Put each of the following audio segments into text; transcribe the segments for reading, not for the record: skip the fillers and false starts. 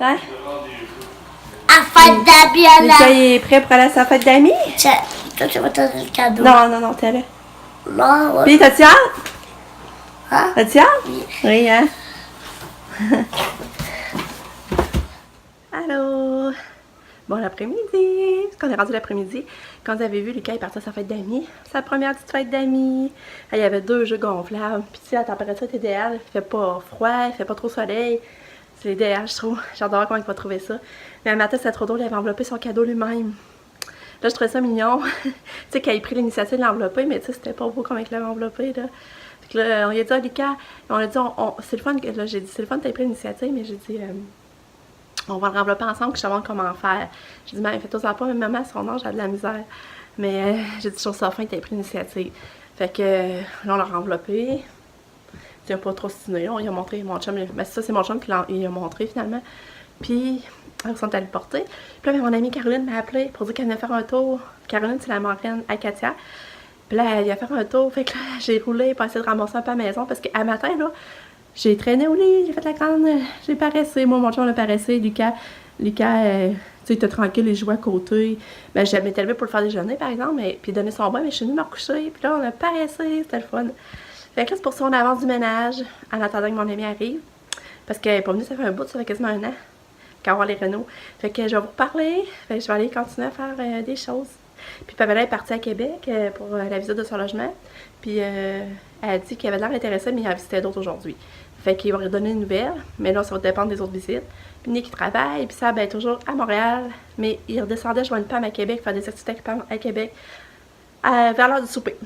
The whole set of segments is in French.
Hein? À fête d'amis, Lucas, il est prêt pour aller à sa fête d'amis? Toi, tu vas te donner le cadeau. Non, t'es là. Non, ouais. Puis, t'as-tu hâte? Hein? T'as-tu hâte? Oui. Oui, hein? Allô? Bon l'après-midi! Quand on est rendu l'après-midi, quand vous avez vu, Lucas est parti à sa fête d'amis. Sa première petite fête d'amis. Il y avait 2 jeux gonflables. Puis, tu sais, la température est idéale. Il fait pas froid, il fait pas trop soleil. C'est l'idéal, je trouve. J'adore comment il va trouver ça. Mais un matin, c'était trop drôle, il avait enveloppé son cadeau lui-même. Là, je trouvais ça mignon. Tu sais, quand il a pris l'initiative de l'envelopper, mais tu sais, c'était pas beau comme il l'avait enveloppé, là. Fait que là, on lui a dit, ah, Lucas, on a dit, c'est le fun, là, j'ai dit, c'est le fun que t'aies pris l'initiative, mais j'ai dit, on va le envelopper ensemble, que je te montre comment faire. J'ai dit, mais fais-toi pas, même maman, à son âge, j'ai de la misère. Mais j'ai dit, je trouve ça fin que t'aies pris l'initiative. Fait que là, on l'a enveloppé. Il n'a pas trop stiné, on lui a montré mon chum. Ben, ça, c'est mon chum qui l'a montré finalement. Puis, ils sont allés le porter. Puis là, mon amie Caroline m'a appelé pour dire qu'elle venait faire un tour. Caroline, c'est la marraine à Katia. Puis là, elle vient faire un tour. Fait que là, j'ai roulé pour essayer de ramasser un peu à la maison. Parce qu'à matin, là, j'ai traîné au lit, j'ai fait la grande. J'ai paressé. Moi, mon chum l'a paressé. Lucas, tu sais, il était tranquille, il jouait à côté. Ben, je m'étais levée pour le faire déjeuner, par exemple. Puis donner son bain, mais je suis venue me recoucher. Puis là, on a paressé. C'était le fun. Fait que là, c'est pour ça qu'on avance du ménage en attendant que mon ami arrive. Parce qu'elle n'est pas venue, ça fait un bout, ça fait quasiment un an qu'à voir les Renault. Fait que je vais vous parler. Fait que je vais aller continuer à faire des choses. Puis Pamela est partie à Québec pour la visite de son logement. Puis elle a dit qu'elle avait l'air intéressée, mais il en visitait d'autres aujourd'hui. Fait qu'il va lui donner une nouvelle. Mais là, ça va dépendre des autres visites. Puis Nick, il travaille. Puis ça, ben, toujours à Montréal. Mais il redescendait joindre une Pam à Québec, faire des activités avec Pam à Québec vers l'heure du souper.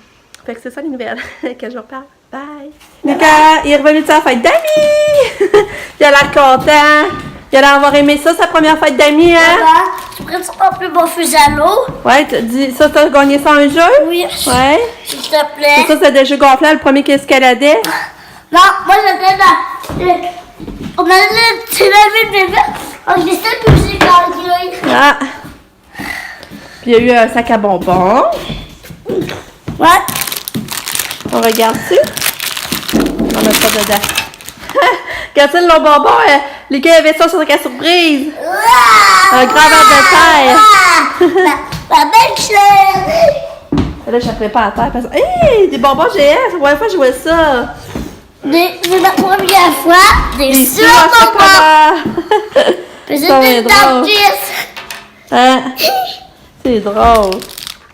Fait que c'est ça les nouvelles que je vous reparle. Bye! Lucas, il est revenu de sa fête d'amis! Il a l'air content! Il a l'air d'avoir aimé ça, sa première fête d'amis, hein? Papa, tu prends un peu mon fusil à l'eau? Ouais, t'as gagné ça un jeu? Oui. Ouais. S'il te plaît. Ça, c'est des jeux gonflables, le premier qui escaladait. Non, moi j'étais dans... On allait tirer le bébé. On glissait le fusil dans le grille. Ah! Puis il y a eu un sac à bonbons. Ouais. On regarde-tu? On met pas dedans. Regarde-tu le long bonbon? Lucas avait ça sur sa surprise. Un grand verre de terre. La belle chaîne. Là, je ne pas à terre. Parce... Hey, des bonbons géants. C'est la première fois que je vois ça. C'est la première fois des sur bonbons. C'est C'était drôle. Hein? C'est drôle.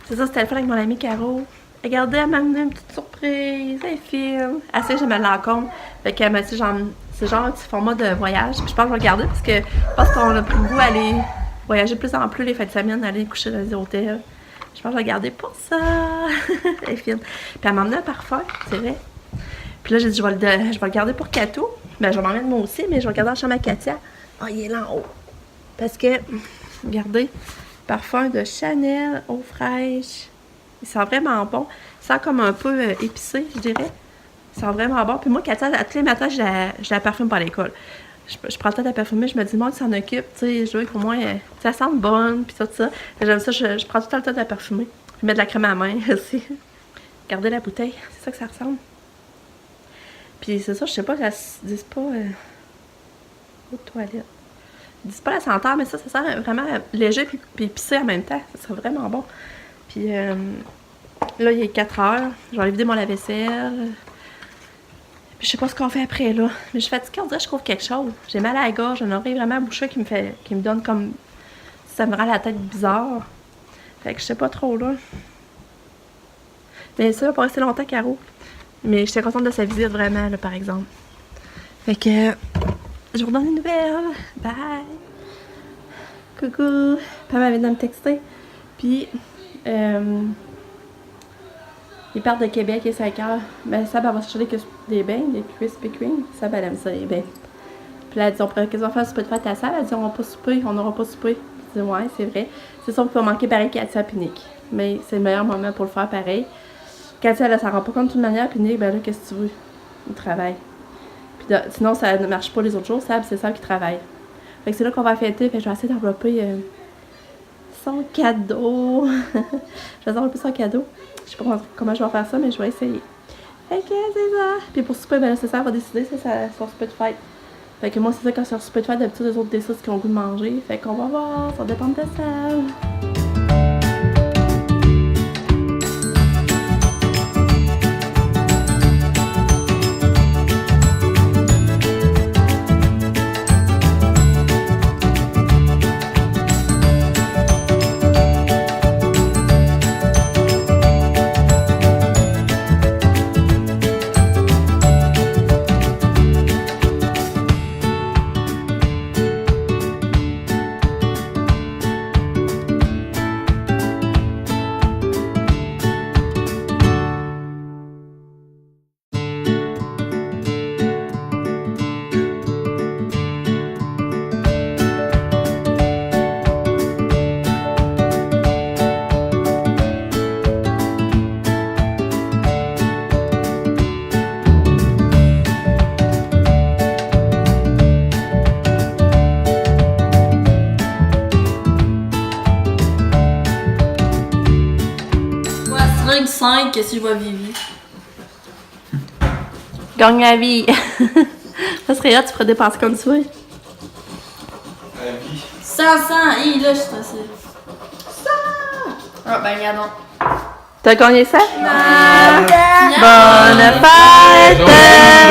C'est ça, c'était le fun avec mon amie Caro. Regardez, elle m'a amené une petite surprise. Elle est fine. Elle sait que je me l'encontre. Fait qu'elle m'a dit, genre, c'est genre un petit format de voyage. Puis je pense que je vais le garder parce que je pense qu'on a pris le goût à aller voyager plus en plus les fêtes de semaine, aller coucher dans les hôtels. Je pense que je vais le garder pour ça. Elle est fine. Puis elle m'a amené un parfum, c'est vrai. Puis là, j'ai dit, je vais le garder pour Katou. Ben, je vais m'en mettre moi aussi, mais je vais le garder dans la chambre à Katia. Oh, il est là en haut. Parce que, regardez, parfum de Chanel, eau fraîche. Il sent vraiment bon. Il sent comme un peu épicé, je dirais. Il sent vraiment bon. Puis moi, Katia, à tous les matins, je la parfume par l'école. Je prends le temps de la parfumer, je me dis, moi, qui s'en occupe, tu sais, je veux qu'au moins, ça sente bonne, puis tout ça. J'aime ça, je prends tout le temps de la parfumer. Je mets de la crème à la main aussi. Regardez la bouteille, c'est ça que ça ressemble. Puis c'est ça, je sais pas, ça disent pas... eau de toilette. Ils disent pas la senteur, mais ça sent vraiment léger puis épicé en même temps. Ça serait vraiment bon. Puis là, il est 4 heures. Je vais aller vider mon lave-vaisselle. Puis je sais pas ce qu'on fait après, là. Mais je suis fatiguée, on dirait que je trouve quelque chose. J'ai mal à la gorge, j'ai une oreille vraiment bouchée qui me donne comme... Ça me rend la tête bizarre. Fait que je sais pas trop, là. Mais ça va pas rester longtemps, Caro. Mais j'étais contente de sa visite, vraiment, là, par exemple. Fait que... je vous donne une nouvelle. Bye! Coucou! Pam vient de me texter. Puis... ils partent de Québec et 5 heures. Ben, Sab, elle va chercher des bains, des Krispy Kreme. Sab, elle aime ça, les bains. Puis là, elle dit, on pourrait quasiment faire un souper de fête à Sab. Elle dit, on n'aura pas souper. Je dis, ouais, c'est vrai. C'est sûr qu'il va manquer pareil Katia et Nick. Mais c'est le meilleur moment pour le faire pareil. Katia, elle s'en rend pas compte de toute manière. Puis Nick, ben là, qu'est-ce que tu veux? Il travaille. Puis sinon, ça ne marche pas les autres jours. Sab, c'est Sab qui travaille. Fait que c'est là qu'on va fêter. Fait que je vais essayer d'envelopper son cadeau. Je vais envelopper son cadeau. Je sais pas comment je vais faire ça, mais je vais essayer. Fait que c'est ça. Puis pour souper, ben là, c'est ça, elle va décider, c'est son souper de fête. Fait que moi, c'est ça, quand c'est un souper de fête, d'habitude, les autres décident ce qu'ils ont le goût de manger. Fait qu'on va voir, ça dépend de ça. Ring 5, si je vois Vivi. Gagne la vie. Ça serait là, tu ferais dépenser comme tu veux. 100, hi, là, je suis stressée. 100! Ah, ben, regardons. T'as gagné ça? Bonne fête!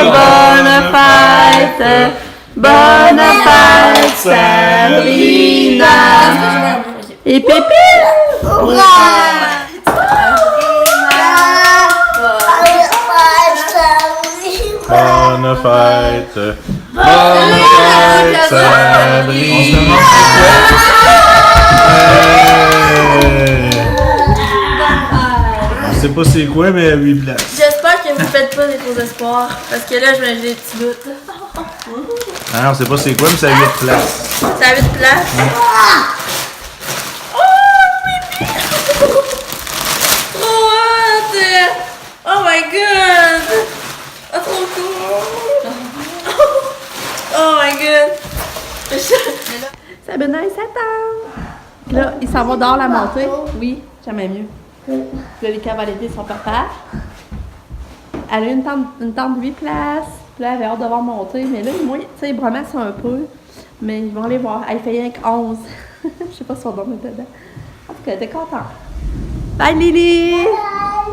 Bonne fête! Bonne fête, Sabrina! Et Pépé! Bonne fête! Bonne fête, Sabrina! Je sais pas c'est quoi, mais 8 places. J'espère que vous faites pas des faux espoirs. Parce que là, je me des petits bouts. Ah non, c'est pas c'est quoi, mais c'est à 8 places. Ça a 8 places. Trop hâte! Oh my god! Oh, trop cool! Oh my god! Sabrina et 7 ans! Là, il s'en va dehors la montée. Oui, jamais mieux. Là, les cavaliers sont papa. Elle a eu une tente de 8 places. Puis là, elle avait hâte de voir monter. Mais là, moi, tu sais, ils bramassent un peu. Mais ils vont aller voir. Elle fait rien que 11. Je sais pas si on dormait dedans. En tout cas, elle était contente. Bye, Lily!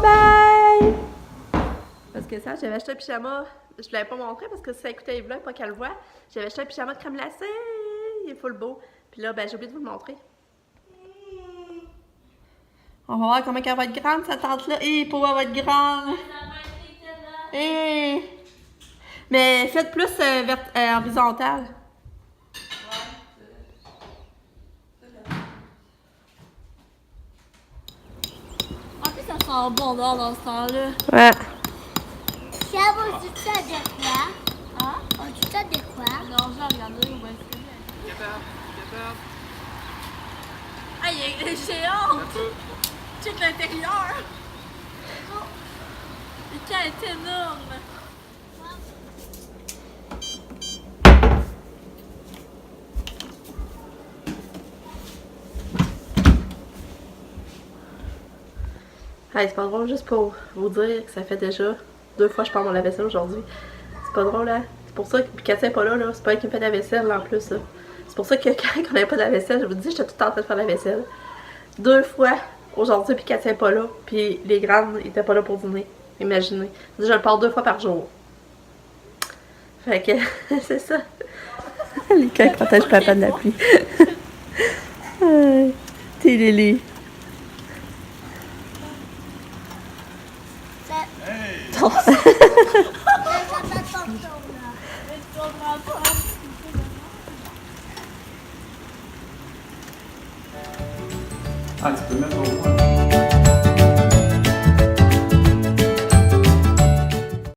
Bye! Parce que ça, j'avais acheté un pyjama. Je ne l'avais pas montré parce que ça écoutait Yves là, pas qu'elle le voit. J'avais acheté un pyjama de crème glacée. Il est full beau. Puis là, ben, j'ai oublié de vous le montrer. On va voir comment elle va être grande, cette tente-là. Pour elle va être grande. Mais faites plus horizontal. En plus, ça sent bon dehors dans ce temps-là. Ouais. Ça va du tas de quoi? Hein? On du tas de quoi? Non, je vais regarder. On va essayer. Ah, il est géant! Check l'intérieur! Le cas est énorme! Hey, c'est pas drôle, juste pour vous dire que ça fait déjà 2 fois que je prends mon lave-vaisselle aujourd'hui. C'est pas drôle, hein? C'est pour ça que, puis Katia est pas là, c'est pas elle qui me fait la vaisselle en plus, là. C'est pour ça que quand on n'avait pas de la vaisselle, je vous dis, j'étais tout le temps en train de faire la vaisselle. 2 fois aujourd'hui, puis Katia est pas là, puis les grandes étaient pas là pour dîner. Imaginez. Je le pars 2 fois par jour. Fait que, c'est ça. Les cas protègent papa de la pluie. T'es Lily. Ah, tu peux mettre au